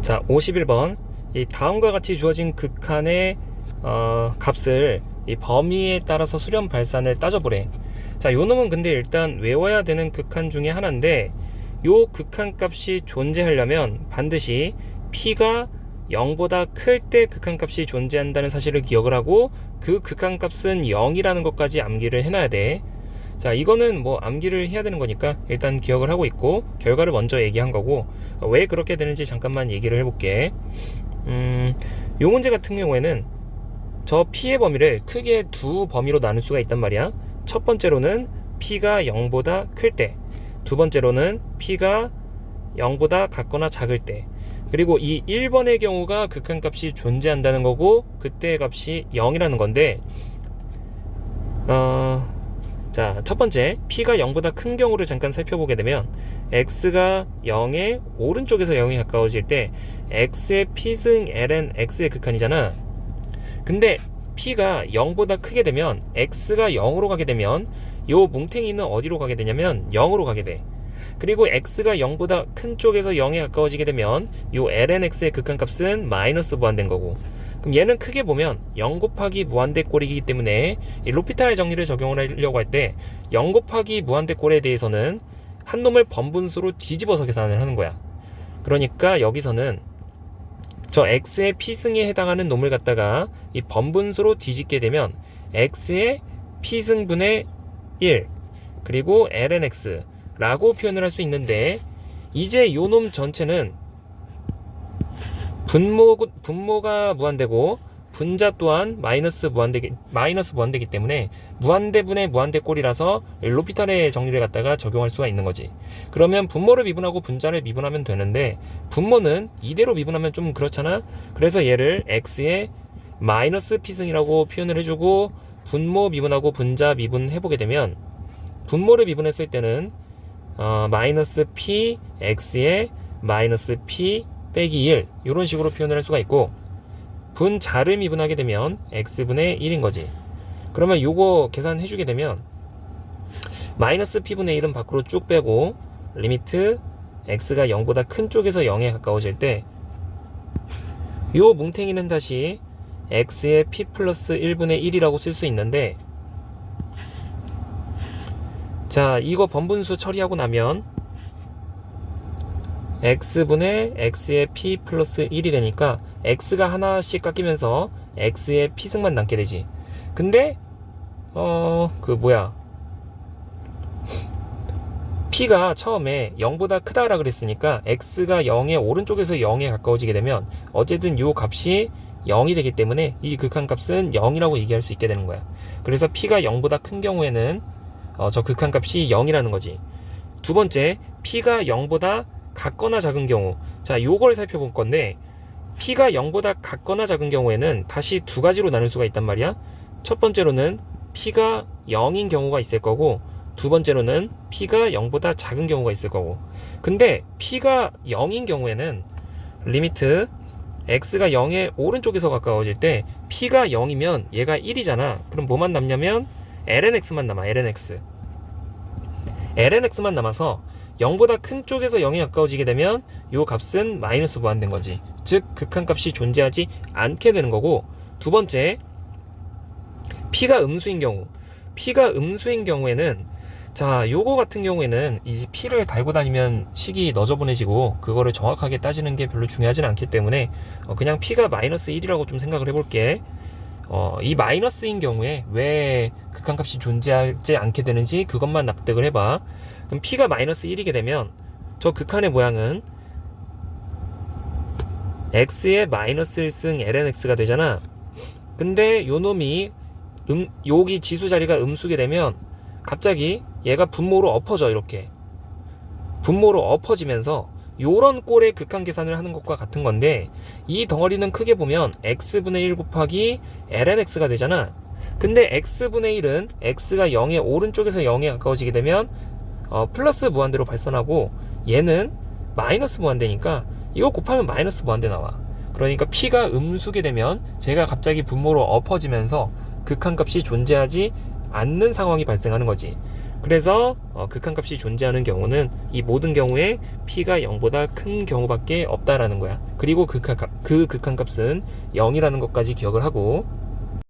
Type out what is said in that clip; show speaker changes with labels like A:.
A: 자, 51번. 이 다음과 같이 주어진 극한의 값을 이 범위에 따라서 수렴 발산을 따져보래. 자, 요 놈은 근데 일단 외워야 되는 극한 중에 하나인데, 요 극한 값이 존재하려면 반드시 p가 0보다 클 때 극한 값이 존재한다는 사실을 기억을 하고, 그 극한 값은 0이라는 것까지 암기를 해놔야 돼. 자, 이거는 뭐 암기를 해야 되는 거니까 일단 기억을 하고 있고, 결과를 먼저 얘기한 거고, 왜 그렇게 되는지 잠깐만 얘기를 해볼게. 요 문제 같은 경우에는 저 p의 범위를 크게 두 범위로 나눌 수가 있단 말이야. 첫 번째로는 p가 0보다 클 때, 두 번째로는 p가 0보다 같거나 작을 때. 그리고 이 1번의 경우가 극한값이 존재한다는 거고, 그때의 값이 0이라는 건데, 자, 첫 번째 p가 0보다 큰 경우를 잠깐 살펴보게 되면, x가 0의 오른쪽에서 0이 가까워질 때 x의 p승 ln x의 극한이잖아. 근데 p가 0보다 크게 되면, x가 0으로 가게 되면 요 뭉탱이는 어디로 가게 되냐면 0으로 가게 돼. 그리고 x가 0보다 큰 쪽에서 0에 가까워지게 되면 요 ln x의 극한값은 마이너스 무한대인 거고, 그럼 얘는 크게 보면 0 곱하기 무한대 꼴이기 때문에 이 로피탈 정리를 적용을 하려고 할 때 0 곱하기 무한대 꼴에 대해서는 한 놈을 번분수로 뒤집어서 계산을 하는 거야. 그러니까 여기서는 저 x의 p승에 해당하는 놈을 갖다가 이 번분수로 뒤집게 되면 x의 p승분의 1 그리고 ln x 라고 표현을 할 수 있는데, 이제 요 놈 전체는 분모가 무한대고 분자 또한 마이너스 무한대기 때문에 무한대분의 무한대꼴이라서 로피탈의 정리를 갖다가 적용할 수가 있는 거지. 그러면 분모를 미분하고 분자를 미분하면 되는데, 분모는 이대로 미분하면 좀 그렇잖아. 그래서 얘를 x의 마이너스 p승이라고 표현을 해주고, 분모 미분하고 분자 미분 해보게 되면 분모를 미분했을 때는 마이너스 p x의 마이너스 p 빼기 1 이런 식으로 표현을 할 수가 있고, 분자를 미분하게 되면 x분의 1인 거지. 그러면 요거 계산해주게 되면 마이너스 p분의 1은 밖으로 쭉 빼고, 리미트 x가 0보다 큰 쪽에서 0에 가까워질 때 요 뭉탱이는 다시 x의 p 플러스 1분의 1이라고 쓸 수 있는데, 자, 이거 번분수 처리하고 나면 x분의 x의 p 플러스 1이 되니까 x가 하나씩 깎이면서 x의 p승만 남게 되지. 근데 p가 처음에 0보다 크다라 그랬으니까 x가 0의 오른쪽에서 0에 가까워지게 되면 어쨌든 요 값이 0이 되기 때문에 이 극한값은 0이라고 얘기할 수 있게 되는 거야. 그래서 p가 0보다 큰 경우에는 저 극한값이 0이라는 거지. 두 번째, p가 0보다 같거나 작은 경우. 자, 요걸 살펴볼 건데, p가 0보다 같거나 작은 경우에는 다시 두 가지로 나눌 수가 있단 말이야. 첫 번째로는 p가 0인 경우가 있을 거고, 두 번째로는 p가 0보다 작은 경우가 있을 거고. 근데 p가 0인 경우에는 리미트 x가 0의 오른쪽에서 가까워질 때 p가 0이면 얘가 1이잖아. 그럼 뭐만 남냐면 ln x만 남아. ln x만 남아서 0보다 큰 쪽에서 0에 가까워지게 되면 요 값은 마이너스 무한대인 거지. 즉 극한값이 존재하지 않게 되는 거고, 두 번째, p가 음수인 경우에는 자, 요거 같은 경우에는 이 p를 달고 다니면 식이 너저분해지고 그거를 정확하게 따지는 게 별로 중요하진 않기 때문에 그냥 p가 마이너스 1이라고 좀 생각을 해볼게. 이 마이너스인 경우에 왜 극한값이 존재하지 않게 되는지 그것만 납득을 해봐. 그럼 p가 마이너스 1이게 되면 저 극한의 모양은 x의 마이너스 1승 ln x가 되잖아. 근데 요 놈이 여기 지수 자리가 음수게 되면 갑자기 얘가 분모로 엎어져. 이렇게 분모로 엎어지면서 요런 꼴의 극한 계산을 하는 것과 같은 건데, 이 덩어리는 크게 보면 x분의 1 곱하기 ln x가 되잖아. 근데 x분의 1은 x가 0의 오른쪽에서 0에 가까워지게 되면 플러스 무한대로 발산하고, 얘는 마이너스 무한대니까 이거 곱하면 마이너스 무한대 나와. 그러니까 p가 음수게 되면 제가 갑자기 분모로 엎어지면서 극한값이 존재하지 않는 상황이 발생하는 거지. 그래서 극한값이 존재하는 경우는 이 모든 경우에 p가 0보다 큰 경우밖에 없다라는 거야. 그리고 그 극한값은 0이라는 것까지 기억을 하고,